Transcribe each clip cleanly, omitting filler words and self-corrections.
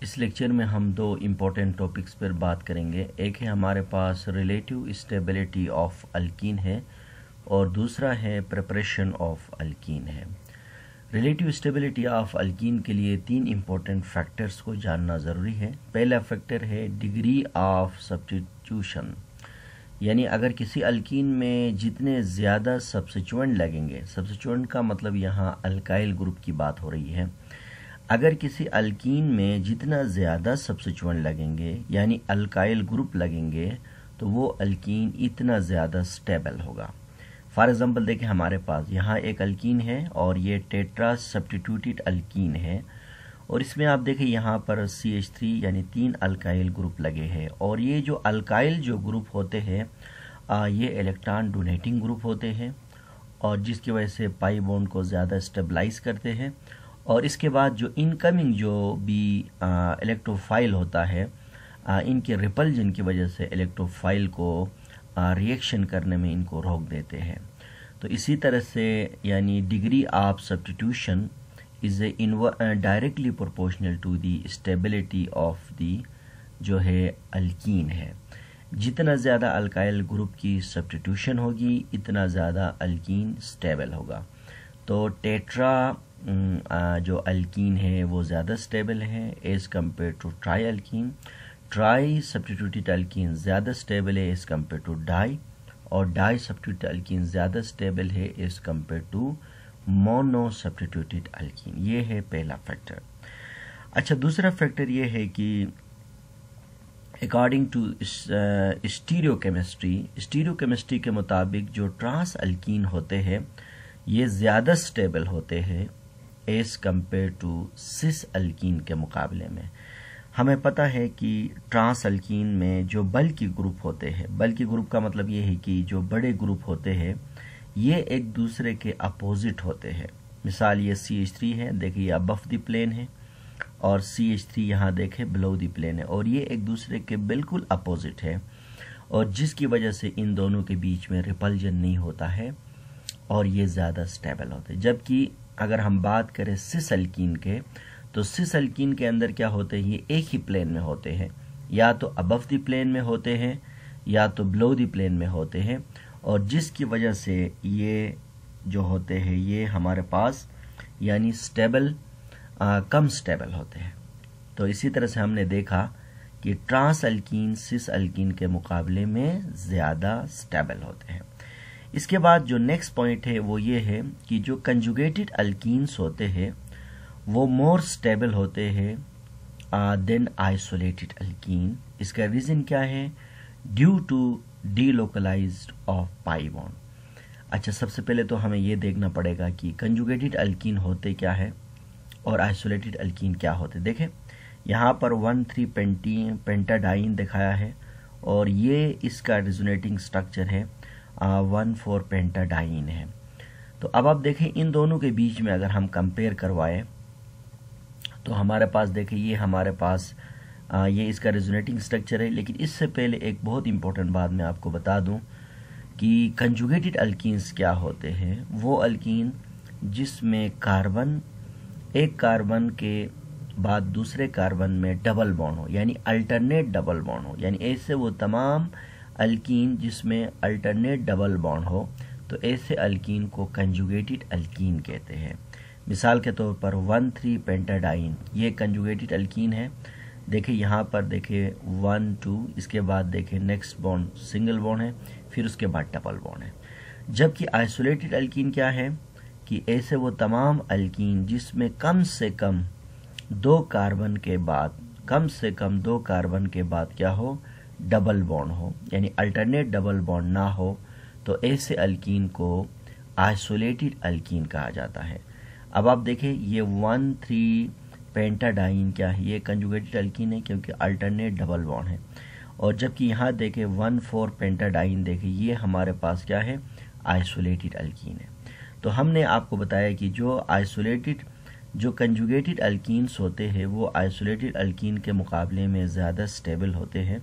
इस लेक्चर में हम दो इम्पोर्टेंट टॉपिक्स पर बात करेंगे। एक है हमारे पास रिलेटिव स्टेबिलिटी ऑफ अल्कीन है और दूसरा है प्रिपरेशन ऑफ अल्कीन है। रिलेटिव स्टेबिलिटी ऑफ अल्कीन के लिए तीन इम्पोर्टेंट फैक्टर्स को जानना ज़रूरी है। पहला फैक्टर है डिग्री ऑफ सब्स्टिट्यूशन, यानी अगर किसी अल्कीन में जितने ज़्यादा सब्स्टिट्यूएंट लगेंगे, सब्स्टिट्यूएंट का मतलब यहाँ अल्काइल ग्रुप की बात हो रही है। अगर किसी अल्कीन में जितना ज़्यादा सब्स्टिट्यूएंट लगेंगे यानी अल्काइल ग्रुप लगेंगे तो वो अल्कीन इतना ज़्यादा स्टेबल होगा। फॉर एग्जांपल देखें, हमारे पास यहाँ एक अल्कीन है और ये टेट्रा सब्स्टिट्यूटेड अल्कीन है और इसमें आप देखें यहाँ पर CH3 यानी 3 अल्काइल ग्रुप लगे हैं और ये जो अल्काइल जो ग्रुप होते हैं ये इलेक्ट्रॉन डोनेटिंग ग्रुप होते हैं और जिसकी वजह से पाई बॉन्ड को ज़्यादा स्टेबलाइज करते हैं। और इसके बाद जो इनकमिंग जो भी इलेक्ट्रोफाइल होता है इनके रिपल्जन की वजह से इलेक्ट्रोफाइल को रिएक्शन करने में इनको रोक देते हैं। तो इसी तरह से यानी degree of substitution is directly proportional to the stability of the जो है अल्कीन है। जितना ज़्यादा अल्काइल ग्रुप की सब्स्टिट्यूशन होगी इतना ज़्यादा अल्कीन स्टेबल होगा। तो टेट्रा जो अल्कीन है वो ज़्यादा स्टेबल है as compare to tri alkene. Tri substituted alkene ज़्यादा स्टेबल है एज़ कम्पेयर टू डाई और डाई सब्स्टिट्यूटेड अल्कीन ज़्यादा स्टेबल है as compare to mono substituted alkene. ये है पहला फैक्टर। अच्छा, दूसरा फैक्टर ये है कि अकॉर्डिंग टू स्टीरियोकेमिस्ट्री के मुताबिक जो ट्रांस अल्कीन होते हैं ये ज़्यादा स्टेबल होते हैं as compare to cis alkene के मुकाबले में। हमें पता है कि ट्रांस अल्कीन में जो बल्की ग्रुप होते हैं, बल्की ग्रुप का मतलब ये है कि जो बड़े ग्रुप होते हैं ये एक दूसरे के अपोजिट होते हैं। मिसाल ये CH3 है, देखिए ये अबव द प्लेन है और CH3 यहाँ देखें बिलो द प्लेन है और ये एक दूसरे के बिल्कुल अपोजिट है और जिसकी वजह से इन दोनों के बीच में रिपल्जन नहीं होता है और ये ज़्यादा स्टेबल होते हैं। जबकि अगर हम बात करें सिस अल्कीन के तो सिस अल्कीन के अंदर क्या होते हैं, ये एक ही प्लेन में होते हैं, या तो अबव द प्लेन में होते हैं या तो बिलो द प्लेन में होते हैं और जिसकी वजह से ये जो होते हैं ये हमारे पास यानी स्टेबल कम स्टेबल होते हैं। तो इसी तरह से हमने देखा कि ट्रांस अल्कीन सिस अल्कीन के मुकाबले में ज़्यादा स्टेबल होते हैं। इसके बाद जो नेक्स्ट पॉइंट है वो ये है कि जो कंजुगेटेड अल्कीन्स होते हैं वो मोर स्टेबल होते हैं देन आइसोलेटेड अल्कीन। इसका रीज़न क्या है? Due to delocalized of pi bond. अच्छा, सबसे पहले तो हमें ये देखना पड़ेगा कि कंजुगेटेड अल्कीन होते क्या है और आइसोलेटेड अल्कीन क्या होते। देखें यहाँ पर 1,3 पेंटाडाइन दिखाया है और ये इसका रिजोनेटिंग स्ट्रक्चर है 1,4 पेंटाडाइन है। तो अब आप देखें इन दोनों के बीच में अगर हम कंपेयर करवाएं तो हमारे पास देखें ये हमारे पास ये इसका रिजोनेटिंग स्ट्रक्चर है। लेकिन इससे पहले एक बहुत इंपॉर्टेंट बात मैं आपको बता दूं कि कंजुगेटेड अल्कीन्स क्या होते हैं। वो अल्कीन जिसमें एक कार्बन के बाद दूसरे कार्बन में डबल बॉन्ड हो यानी अल्टरनेट डबल बॉन्ड हो, यानी ऐसे वो तमाम अल्कीन जिसमें अल्टरनेट डबल बॉन्ड हो तो ऐसे अल्कीन को कंजुगेटेड अल्कीन कहते हैं। मिसाल के तौर पर 1,3 पेंटाडाइन ये कंजुगेटेड अल्कीन है। देखिए यहाँ पर देखिए 1 2, इसके बाद देखिए नेक्स्ट बॉन्ड सिंगल बॉन्ड है, फिर उसके बाद डबल बॉन्ड है। जबकि आइसोलेटेड अल्कीन क्या है कि ऐसे वो तमाम अल्कीन जिसमें कम से कम दो कार्बन के बाद क्या हो, डबल बॉन्ड हो, यानी अल्टरनेट डबल बॉन्ड ना हो तो ऐसे अल्कीन को आइसोलेटेड अल्कीन कहा जाता है। अब आप देखें ये 1,3 पेंटाडाइन क्या है, ये कंजुगेटेड अल्कीन है क्योंकि अल्टरनेट डबल बॉन्ड है। और जबकि यहाँ देखें 1,4 पेंटाडाइन देखें ये हमारे पास क्या है, आइसोलेटेड अल्कीन है। तो हमने आपको बताया कि जो कंजुगेटेड अल्कीन्स होते हैं वो आइसोलेटेड अल्कीन के मुकाबले में ज़्यादा स्टेबल होते हैं।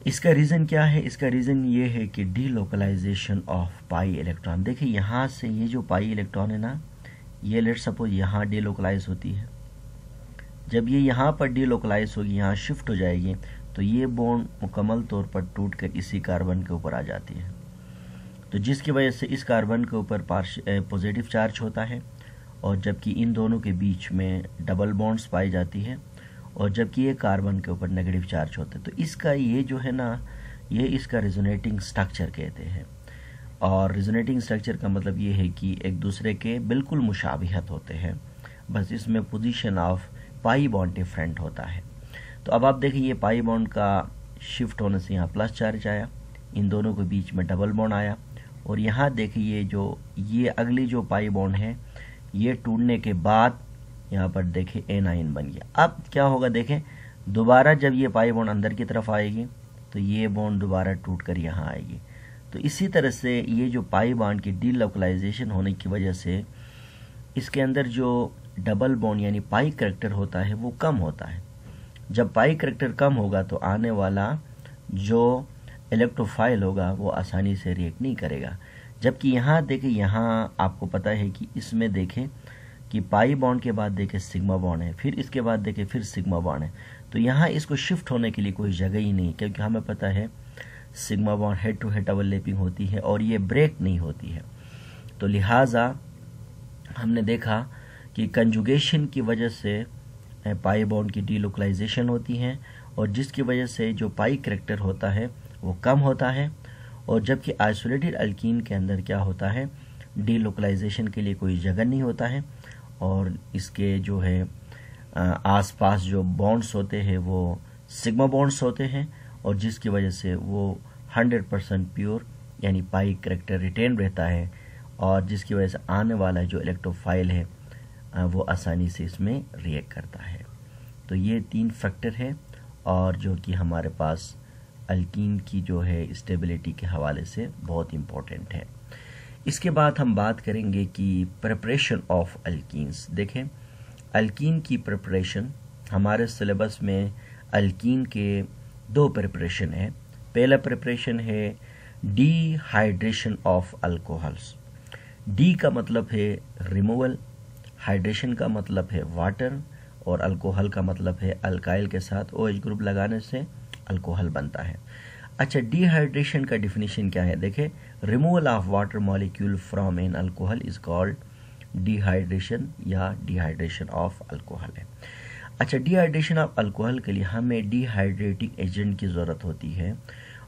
इसका रीज़न क्या है? इसका रीज़न ये है कि डीलोकलाइजेशन ऑफ पाई इलेक्ट्रॉन। देखिए यहाँ से ये जो पाई इलेक्ट्रॉन है ना, ये लेट सपोज यहाँ डीलोकलाइज होती है जब ये यहाँ पर डीलोकलाइज होगी, यहाँ शिफ्ट हो जाएगी, तो ये बॉन्ड मुकम्मल तौर पर टूटकर इसी कार्बन के ऊपर आ जाती है। तो जिसकी वजह से इस कार्बन के ऊपर पॉजिटिव चार्ज होता है, और जबकि इन दोनों के बीच में डबल बॉन्ड्स पाई जाती है, और जबकि ये कार्बन के ऊपर नेगेटिव चार्ज होता है। तो इसका ये जो है ना, ये इसका रेजोनेटिंग स्ट्रक्चर कहते हैं। और रेजोनेटिंग स्ट्रक्चर का मतलब ये है कि एक दूसरे के बिल्कुल मुशाबिहत होते हैं, बस इसमें position of pi bond different होता है। तो अब आप देखिए, ये पाई बॉन्ड का शिफ्ट होने से यहाँ प्लस चार्ज आया, इन दोनों के बीच में डबल बॉन्ड आया, और यहाँ देखिए ये अगली जो पाई बॉन्ड है, ये टूटने के बाद यहाँ पर देखें एनाइन बन गया। अब क्या होगा देखें, दोबारा जब ये पाई बॉन्ड अंदर की तरफ आएगी तो ये बॉन्ड दोबारा टूट कर यहाँ आएगी। तो इसी तरह से ये जो पाई बॉन्ड की डीलोकलाइजेशन होने की वजह से इसके अंदर जो डबल बॉन्ड यानी पाई करैक्टर होता है वो कम होता है। जब पाई करैक्टर कम होगा तो आने वाला जो इलेक्ट्रोफाइल होगा वो आसानी से रिएक्ट नहीं करेगा। जबकि यहाँ देखें, यहाँ आपको पता है कि इसमें देखें कि पाई बॉन्ड के बाद देखें सिग्मा बॉन्ड है, फिर इसके बाद देखें फिर सिग्मा बॉन्ड है। तो यहाँ इसको शिफ्ट होने के लिए कोई जगह ही नहीं, क्योंकि हमें पता है sigma bond head to head overlapping होती है और ये ब्रेक नहीं होती है। तो लिहाजा हमने देखा कि कंजुगेशन की वजह से पाई बॉन्ड की डीलोकलाइजेशन होती है, और जिसकी वजह से जो पाई करैक्टर होता है वो कम होता है। और जबकि आइसोलेटेड अल्कीन के अंदर क्या होता है, डीलोकलाइजेशन के लिए कोई जगह नहीं होता है, और इसके जो है आसपास जो बॉन्ड्स होते हैं वो सिग्मा बॉन्ड्स होते हैं, और जिसकी वजह से वो 100% प्योर यानी पाई करैक्टर रिटेन रहता है, और जिसकी वजह से आने वाला जो इलेक्ट्रोफाइल है वो आसानी से इसमें रिएक्ट करता है। तो ये 3 फैक्टर है, और जो कि हमारे पास अल्कीन की जो है स्टेबिलिटी के हवाले से बहुत इम्पोर्टेंट है। इसके बाद हम बात करेंगे कि प्रिपरेशन ऑफ अल्कीन्स। देखें, अल्कीन की प्रिपरेशन हमारे सिलेबस में अल्कीन के 2 प्रिपरेशन है। पहला प्रिपरेशन है डिहाइड्रेशन ऑफ अल्कोहल्स। डी का मतलब है रिमूवल, हाइड्रेशन का मतलब है वाटर, और अल्कोहल का मतलब है अल्काइल के साथ OH ग्रुप लगाने से अल्कोहल बनता है। अच्छा, डिहाइड्रेशन का डिफिनीशन क्या है? देखें, removal of water molecule from an alcohol is called dehydration, या डिहाइड्रेशन ऑफ अल्कोहल है। अच्छा, डिहाइड्रेशन ऑफ अल्कोहल के लिए हमें डिहाइड्रेटिंग एजेंट की ज़रूरत होती है,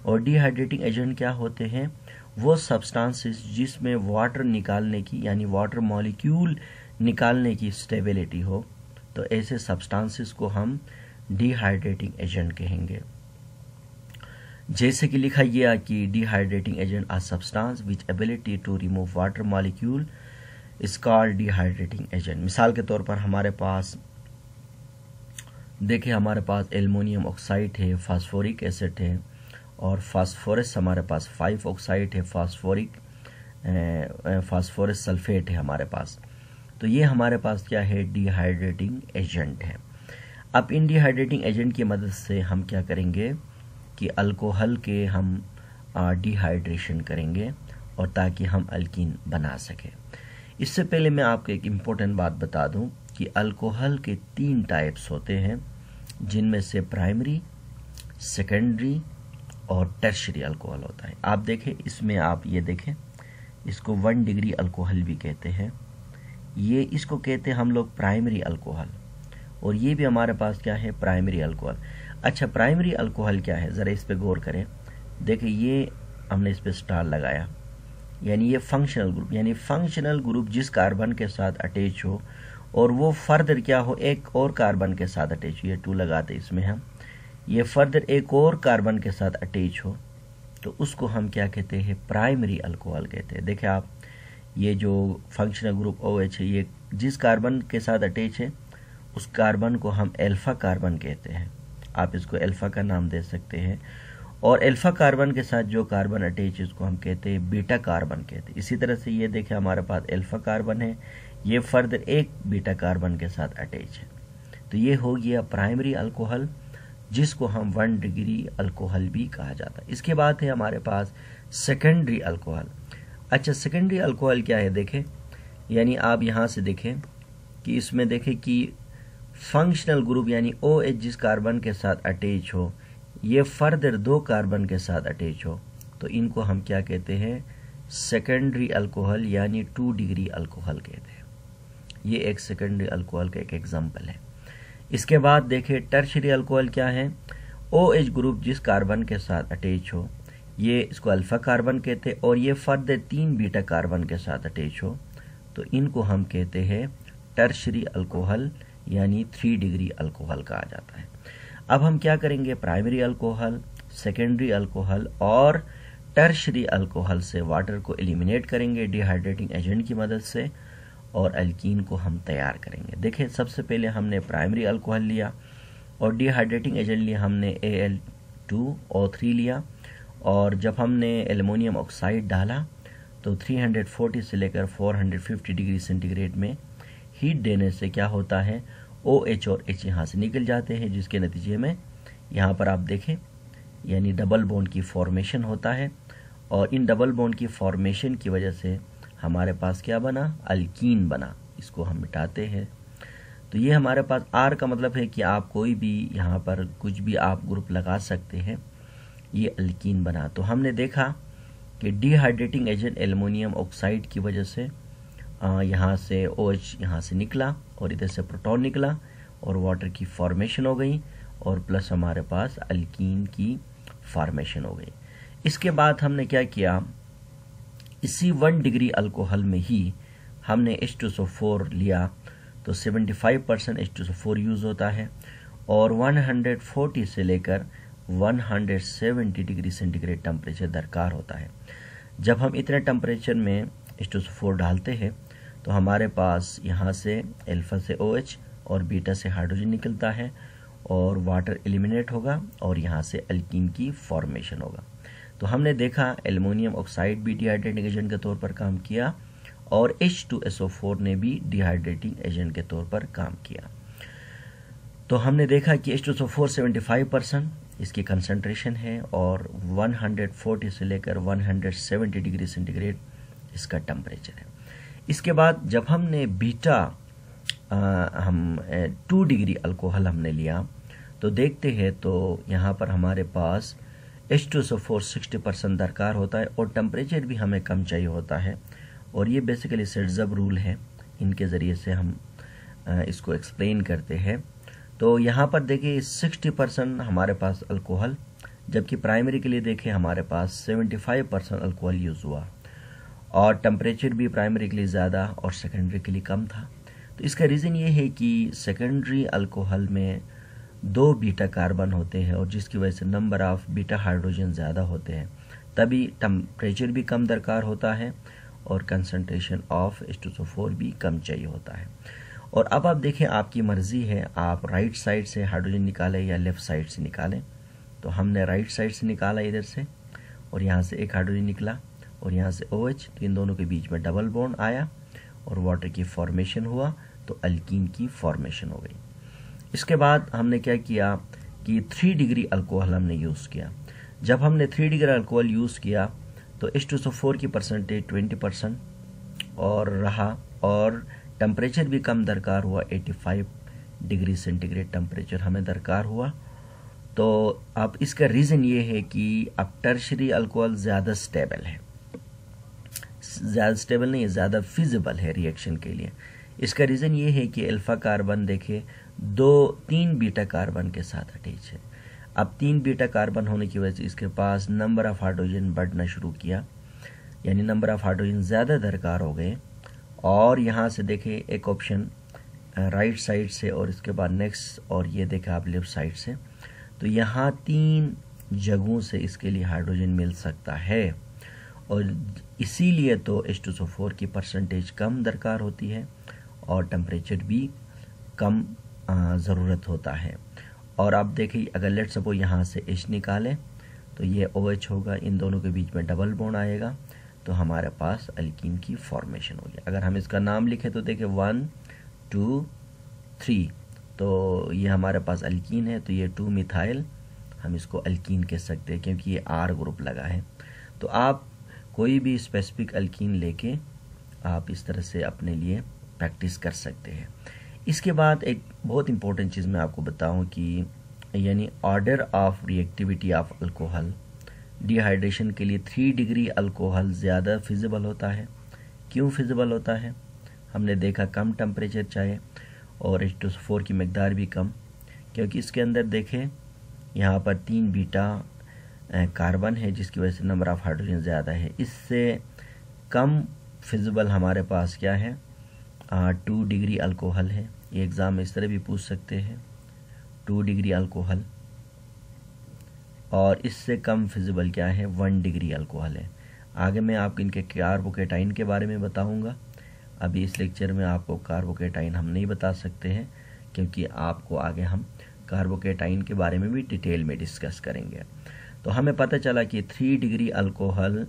और डिहाइड्रेटिंग एजेंट क्या होते हैं? वो सब्सटेंसेस जिसमें वाटर निकालने की यानी वाटर मॉलिक्यूल निकालने की स्टेबिलिटी हो, तो ऐसे सब्सटेंसेस को हम डिहाइड्रेटिंग एजेंट कहेंगे। जैसे कि लिखा गया कि dehydrating agent are substance which ability to remove water molecule is called dehydrating agent. मिसाल के तौर पर हमारे पास देखिए, हमारे पास एल्युमिनियम ऑक्साइड है, फास्फोरिक एसिड है, और फास्फोरस हमारे पास 5 ऑक्साइड है, फास्फोरस सल्फेट है हमारे पास। तो ये हमारे पास क्या है? डिहाइड्रेटिंग एजेंट है। अब इन डिहाइड्रेटिंग एजेंट की मदद से हम क्या करेंगे कि अल्कोहल के हम डिहाइड्रेशन करेंगे, और ताकि हम अल्कीन बना सकें। इससे पहले मैं आपको एक इम्पोर्टेंट बात बता दूं कि अल्कोहल के 3 टाइप्स होते हैं, जिनमें से प्राइमरी, सेकेंडरी और टर्शियरी अल्कोहल होता है। आप देखें, इसमें आप ये देखें, इसको 1 डिग्री अल्कोहल भी कहते हैं, ये इसको कहते हैं हम लोग प्राइमरी अल्कोहल, और ये भी हमारे पास क्या है? Primary alcohol. अच्छा, प्राइमरी अल्कोहल क्या है? ज़रा इस पे गौर करें। देखिए, ये हमने इस पे स्टार लगाया, यानी ये फंक्शनल ग्रुप, यानी फंक्शनल ग्रुप जिस कार्बन के साथ अटैच हो और वो फर्दर क्या हो, एक और कार्बन के साथ अटैच हो, ये 2 लगाते इसमें हम, ये फर्दर एक और कार्बन के साथ अटैच हो, तो उसको हम क्या कहते हैं? प्राइमरी अल्कोहल कहते हैं। देखिए आप, ये जो फंक्शनल ग्रुप OH है, ये जिस कार्बन के साथ अटैच है उस कार्बन को हम अल्फा कार्बन कहते हैं। आप इसको अल्फा का नाम दे सकते हैं, और अल्फा कार्बन के साथ जो कार्बन अटैच है उसको हम कहते हैं बीटा कार्बन कहते हैं। इसी तरह से ये देखें, हमारे पास अल्फा कार्बन है, ये फर्दर एक बीटा कार्बन के साथ अटैच है। तो ये हो गया प्राइमरी अल्कोहल, जिसको हम 1 डिग्री अल्कोहल भी कहा जाता है। इसके बाद है हमारे पास सेकेंडरी अल्कोहल। अच्छा, सेकेंडरी अल्कोहल क्या है? देखें, यानी आप यहाँ से देखें कि इसमें देखें कि फंक्शनल ग्रुप यानी OH जिस कार्बन के साथ अटैच हो, ये फर्दर 2 कार्बन के साथ अटैच हो, तो इनको हम क्या कहते हैं, सेकेंडरी अल्कोहल यानी 2 डिग्री अल्कोहल कहते हैं। ये एक सेकेंडरी अल्कोहल का एक एग्जाम्पल है। इसके बाद देखिए टर्शरी अल्कोहल क्या है, OH ग्रुप जिस कार्बन के साथ अटैच हो, ये इसको अल्फा कार्बन कहते हैं, और ये फर्दर 3 बीटा कार्बन के साथ अटैच हो, तो इनको हम कहते हैं टर्शरी अल्कोहल यानी 3 डिग्री अल्कोहल कहा जाता है। अब हम क्या करेंगे, प्राइमरी अल्कोहल, सेकेंडरी अल्कोहल और टर्शरी अल्कोहल से वाटर को एलिमिनेट करेंगे डिहाइड्रेटिंग एजेंट की मदद से, और अल्कीन को हम तैयार करेंगे। देखिए सबसे पहले हमने प्राइमरी अल्कोहल लिया और डिहाइड्रेटिंग एजेंट लिया हमने Al2O3 लिया, और जब हमने एल्युमिनियम ऑक्साइड डाला तो 340 से लेकर 450 डिग्री सेंटीग्रेड में हीट देने से क्या होता है, OH और H यहाँ से निकल जाते हैं, जिसके नतीजे में यहाँ पर आप देखें यानी डबल बॉन्ड की फॉर्मेशन होता है, और इन डबल बॉन्ड की फॉर्मेशन की वजह से हमारे पास क्या बना, अल्कीन बना। इसको हम मिटाते हैं तो ये हमारे पास R का मतलब है कि आप कोई भी यहाँ पर कुछ भी आप ग्रुप लगा सकते हैं, ये अल्कीन बना। तो हमने देखा कि डिहाइड्रेटिंग एजेंट एल्युमिनियम ऑक्साइड की वजह से यहाँ से OH यहाँ से निकला और इधर से प्रोटॉन निकला और वाटर की फॉर्मेशन हो गई, और प्लस हमारे पास अल्कीन की फॉर्मेशन हो गई। इसके बाद हमने क्या किया, इसी 1 डिग्री अल्कोहल में ही हमने H2SO4 लिया, तो 75% H2SO4 यूज होता है, और 140 से लेकर 170 डिग्री सेंटीग्रेड टेम्परेचर दरकार होता है। जब हम इतने टेम्परेचर में H2SO4 डालते हैं तो हमारे पास यहाँ से अल्फा से OH और बीटा से हाइड्रोजन निकलता है, और वाटर एलिमिनेट होगा और यहाँ से अल्कीन की फॉर्मेशन होगा। तो हमने देखा एल्युमिनियम ऑक्साइड भी डिहाइड्रेटिंग एजेंट के तौर पर काम किया, और H2SO4 ने भी डिहाइड्रेटिंग एजेंट के तौर पर काम किया। तो हमने देखा कि H2SO4 75% इसकी कंसंट्रेशन है, और 140 से लेकर 170 डिग्री सेंटीग्रेड इसका टेम्परेचर है। इसके बाद जब हमने बीटा 2 डिग्री अल्कोहल हमने लिया, तो देखते हैं तो यहाँ पर हमारे पास H2SO4 60% दरकार होता है, और टेम्परेचर भी हमें कम चाहिए होता है, और ये बेसिकली सेट्ज़अप रूल है, इनके ज़रिए से हम इसको एक्सप्लेन करते हैं। तो यहाँ पर देखिए 60% हमारे पास अल्कोहल, जबकि प्राइमरी के लिए देखें हमारे पास 75% अल्कोहल यूज़ हुआ, और टेम्परेचर भी प्राइमरी के लिए ज़्यादा और सेकेंडरी के लिए कम था। तो इसका रीज़न ये है कि सेकेंडरी अल्कोहल में 2 बीटा कार्बन होते हैं, और जिसकी वजह से नंबर ऑफ बीटा हाइड्रोजन ज़्यादा होते हैं, तभी टेम्परेचर भी कम दरकार होता है और कंसंट्रेशन ऑफ H2SO4 भी कम चाहिए होता है। और अब आप देखें आपकी मर्ज़ी है, आप राइट साइड से हाइड्रोजन निकालें या लेफ़्ट साइड से निकालें। तो हमने राइट साइड से निकाला इधर से, और यहाँ से एक हाइड्रोजन निकला और यहाँ से OH, तो इन दोनों के बीच में डबल बॉन्ड आया और वाटर की फॉर्मेशन हुआ, तो अल्कीन की फॉर्मेशन हो गई। इसके बाद हमने क्या किया कि 3 डिग्री अल्कोहल हमने यूज़ किया। जब हमने 3 डिग्री अल्कोहल यूज़ किया तो H2SO4 की परसेंटेज 20% और रहा, और टेम्परेचर भी कम दरकार हुआ, 85 डिग्री सेंटीग्रेड टेम्परेचर हमें दरकार हुआ। तो अब इसका रीज़न ये है कि अब टर्शरी अल्कोहल ज़्यादा स्टेबल है, ज़्यादा स्टेबल नहीं, ज़्यादा फिजिबल है रिएक्शन के लिए। इसका रीज़न ये है कि अल्फा कार्बन देखे 3 बीटा कार्बन के साथ अटैच है। अब 3 बीटा कार्बन होने की वजह से इसके पास नंबर ऑफ हाइड्रोजन बढ़ना शुरू किया, यानी नंबर ऑफ हाइड्रोजन ज़्यादा दरकार हो गए। और यहाँ से देखें एक ऑप्शन राइट साइड से, और इसके बाद नेक्स्ट, और ये देखें आप लेफ्ट साइड से, तो यहाँ 3 जगहों से इसके लिए हाइड्रोजन मिल सकता है, और इसीलिए तो H2SO4 की परसेंटेज कम दरकार होती है और टेम्परेचर भी कम ज़रूरत होता है। और आप देखिए अगर लेट सपोज यहाँ से H निकालें तो ये OH होगा, इन दोनों के बीच में डबल बॉन्ड आएगा, तो हमारे पास अल्कीन की फॉर्मेशन होगी। अगर हम इसका नाम लिखें तो देखिए 1 2 3, तो ये हमारे पास अल्कीन है, तो ये 2 मिथाइल, हम इसको अल्कीन कह सकते हैं क्योंकि ये R ग्रुप लगा है। तो आप कोई भी स्पेसिफिक अल्कीन लेके आप इस तरह से अपने लिए प्रैक्टिस कर सकते हैं। इसके बाद एक बहुत इंपॉर्टेंट चीज़ मैं आपको बताऊं कि यानी order of reactivity of alcohol. Dehydration के लिए 3 डिग्री अल्कोहल ज़्यादा फिजिबल होता है। क्यों फिजिबल होता है? हमने देखा कम टेम्परेचर चाहिए और H2SO4 की मकदार भी कम, क्योंकि इसके अंदर देखें यहाँ पर 3 बीटा कार्बन है, जिसकी वजह से नंबर ऑफ हाइड्रोजन ज़्यादा है। इससे कम फिजिबल हमारे पास क्या है, 2 डिग्री अल्कोहल है। ये एग्ज़ाम में इस तरह भी पूछ सकते हैं, 2 डिग्री अल्कोहल। और इससे कम फिजिबल क्या है, 1 डिग्री अल्कोहल है। आगे मैं आपको इनके कार्बोकेटाइन के बारे में बताऊंगा। अभी इस लेक्चर में आपको कार्बोकेटाइन हम नहीं बता सकते हैं, क्योंकि आपको आगे हम कार्बोकेटाइन के बारे में भी डिटेल में डिस्कस करेंगे। तो हमें पता चला कि 3 डिग्री अल्कोहल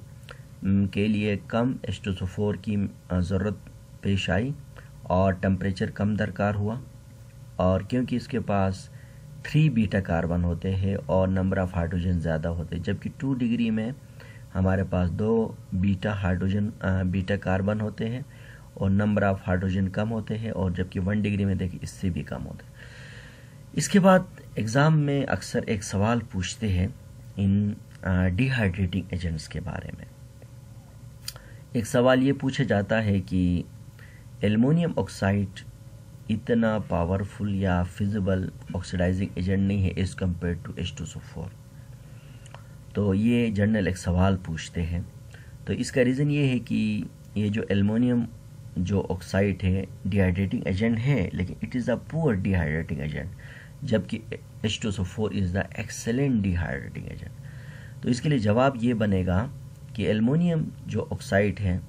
के लिए कम H2SO4 की ज़रूरत पेश आई और टेम्परेचर कम दरकार हुआ, और क्योंकि इसके पास 3 बीटा कार्बन होते हैं और नंबर ऑफ हाइड्रोजन ज़्यादा होते हैं, जबकि 2 डिग्री में हमारे पास 2 बीटा कार्बन होते हैं और नंबर ऑफ हाइड्रोजन कम होते हैं, और जबकि 1 डिग्री में देखिए इससे भी कम होते हैं। इसके बाद एग्ज़ाम में अक्सर एक सवाल पूछते हैं इन डिहाइड्रेटिंग एजेंट्स के बारे में। एक सवाल ये पूछा जाता है कि एल्युमिनियम ऑक्साइड इतना पावरफुल या फिजिबल ऑक्सीडाइजिंग एजेंट नहीं है एज कम्पेयर टू H2SO4। तो ये जर्नल एक सवाल पूछते हैं। तो इसका रीज़न ये है कि ये जो एल्युमिनियम जो ऑक्साइड है डिहाइड्रेटिंग एजेंट है, लेकिन it is a poor dehydrating agent, जबकि H2SO4 is the excellent dehydrating agent. तो इसके लिए जवाब ये बनेगा कि एल्युमिनियम जो ऑक्साइड है,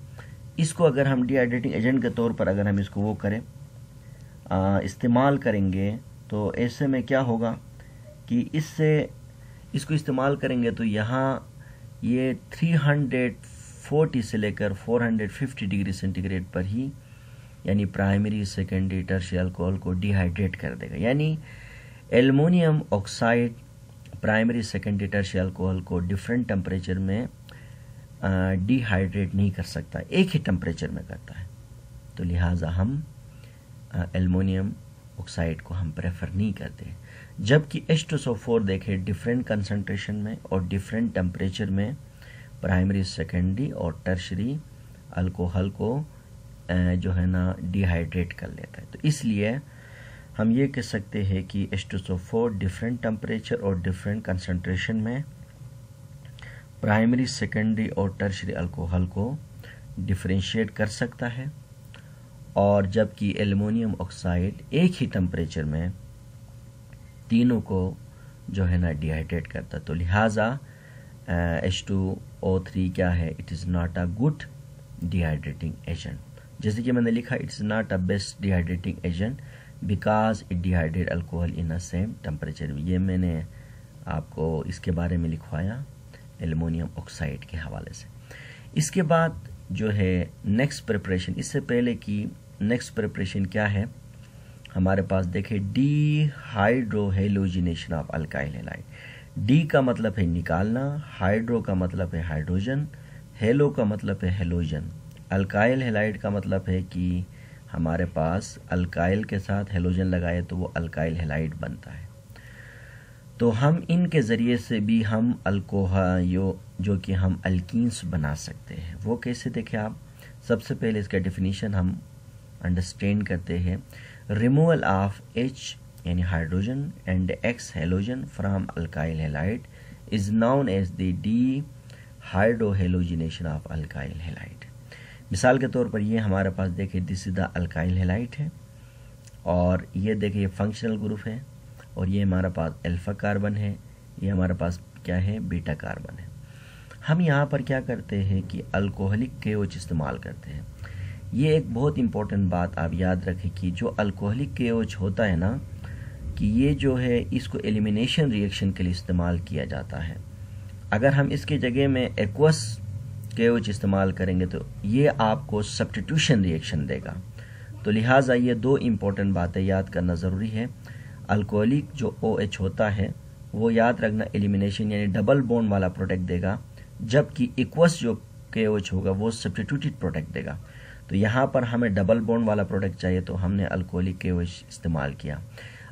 इसको अगर हम डिहाइड्रेटिंग एजेंट के तौर पर अगर हम इसको वो करें इस्तेमाल करेंगे, तो ऐसे में क्या होगा कि इसको इस्तेमाल करेंगे तो यहाँ ये 340 से लेकर 450 डिग्री सेंटीग्रेड पर ही यानी प्राइमरी सेकेंडरी टर्शियरी अल्कोहल को डिहाइड्रेट कर देगा। यानी aluminium oxide primary secondary tertiary alcohol को डिफरेंट टेम्परेचर में डिहाइड्रेट नहीं कर सकता, एक ही टेम्परेचर में करता है। तो लिहाजा हम एल्युमिनियम ऑक्साइड को हम प्रेफर नहीं करते, जबकि H2SO4 देखें डिफरेंट कंसंट्रेशन में और डिफरेंट टेम्परेचर में प्राइमरी सेकेंडरी और टर्शियरी अल्कोहल को जो है ना डिहाइड्रेट कर लेता है। तो इसलिए हम ये कह सकते हैं कि H2SO4 डिफरेंट टेम्परेचर और डिफरेंट कंसंट्रेशन में प्राइमरी सेकेंडरी और टर्शियरी अल्कोहल को डिफरेंशिएट कर सकता है, और जबकि एल्युमिनियम ऑक्साइड एक ही टेम्परेचर में तीनों को जो है ना डिहाइड्रेट करता। तो लिहाजा H2O3 क्या है, it is not a good dehydrating agent. जैसे कि मैंने लिखा, it's not a best dehydrating agent because it dehydrate alcohol in a same temperature. ये मैंने आपको इसके बारे में लिखवाया एल्युमिनियम ऑक्साइड के हवाले से। इसके बाद जो है नेक्स्ट प्रिपरेशन, इससे पहले की नेक्स्ट प्रिपरेशन क्या है हमारे पास, देखें dehydrohalogenation of alkyl halide. D का मतलब है निकालना, हाइड्रो का मतलब है हाइड्रोजन, हेलो का मतलब है हेलोजन, अल्काइल हैलाइड का मतलब है कि हमारे पास अल्काइल के साथ हेलोजन लगाए तो वो अल्काइल हैलाइड बनता है। तो हम इनके ज़रिए से भी हम अल्कोहल जो कि हम अल्कीन्स बना सकते हैं। वो कैसे देखें आप, सबसे पहले इसका डेफिनेशन हम अंडरस्टैंड करते हैं। रिमूवल ऑफ H यानी hydrogen and X halogen from alkyl halide is known as the dehydrohalogenation of alkyl halide. मिसाल के तौर पर ये हमारे पास देखें this is the alkyl halide है, और ये देखिए फंक्शनल ग्रुप है, और ये हमारे पास अल्फा कार्बन है, ये हमारे पास क्या है बीटा कार्बन है। हम यहाँ पर क्या करते हैं कि अल्कोहलिक KOH इस्तेमाल करते हैं। ये एक बहुत इंपॉर्टेंट बात आप याद रखें कि जो अल्कोहलिक KOH होता है ना, कि ये जो है इसको एलिमिनेशन रिएक्शन के लिए इस्तेमाल किया जाता है। अगर हम इसके जगह में एक्वस KOH इस्तेमाल करेंगे तो ये आपको सब्स्टिट्यूशन रिएक्शन देगा। तो लिहाजा ये 2 इंपॉर्टेंट बातें याद करना ज़रूरी है। अल्कोहलिक जो OH होता है वो याद रखना एलिमिनेशन यानी डबल बॉन्ड वाला प्रोडक्ट देगा, जबकि एक्वस जो KOH होगा वो सब्स्टिट्यूटेड प्रोडक्ट देगा। तो यहाँ पर हमें डबल बॉन्ड वाला प्रोडक्ट चाहिए, तो हमने अल्कोहलिक KOH इस्तेमाल किया।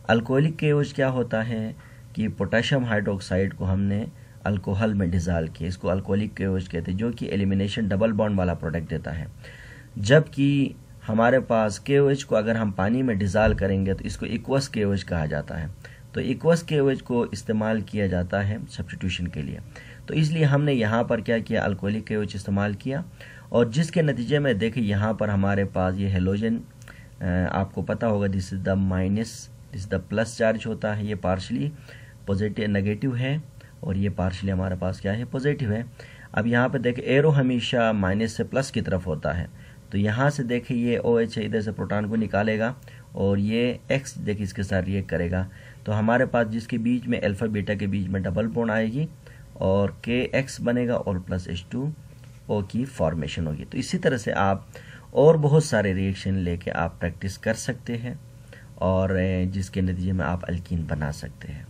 अल्कोहलिक KOH क्या होता है कि पोटेशियम हाइड्रोक्साइड को हमने अल्कोहल में डिज़ाल्व किया, इसको अल्कोहलिक KOH कहते हैं, जो कि एलिमिनेशन डबल बॉन्ड वाला प्रोडक्ट देता है। जबकि हमारे पास KOH को अगर हम पानी में डिज़ाल्व करेंगे तो इसको इक्वस KOH कहा जाता है। तो इक्वस KOH को इस्तेमाल किया जाता है सब्स्टिट्यूशन के लिए। तो इसलिए हमने यहाँ पर क्या किया, अल्कोहलिक KOH इस्तेमाल किया, और जिसके नतीजे में देखिए यहाँ पर हमारे पास ये हेलोजन, आपको पता होगा this is the minus, this is the plus charge होता है, ये पार्शली पॉजिटिव नेगेटिव है और ये पार्शली हमारे पास क्या है, पॉजिटिव है। अब यहाँ पे देखिए एरो हमेशा माइनस से प्लस की तरफ होता है, तो यहाँ से देखिए ये OH है, इधर से प्रोटॉन को निकालेगा और ये X देखिए इसके साथ रिएक्ट करेगा, तो हमारे पास जिसके बीच में अल्फा बीटा के बीच में डबल बॉन्ड आएगी और KX बनेगा और प्लस H2O की फॉर्मेशन होगी। तो इसी तरह से आप और बहुत सारे रिएक्शन लेके आप प्रैक्टिस कर सकते हैं और जिसके नतीजे में आप अल्कीन बना सकते हैं।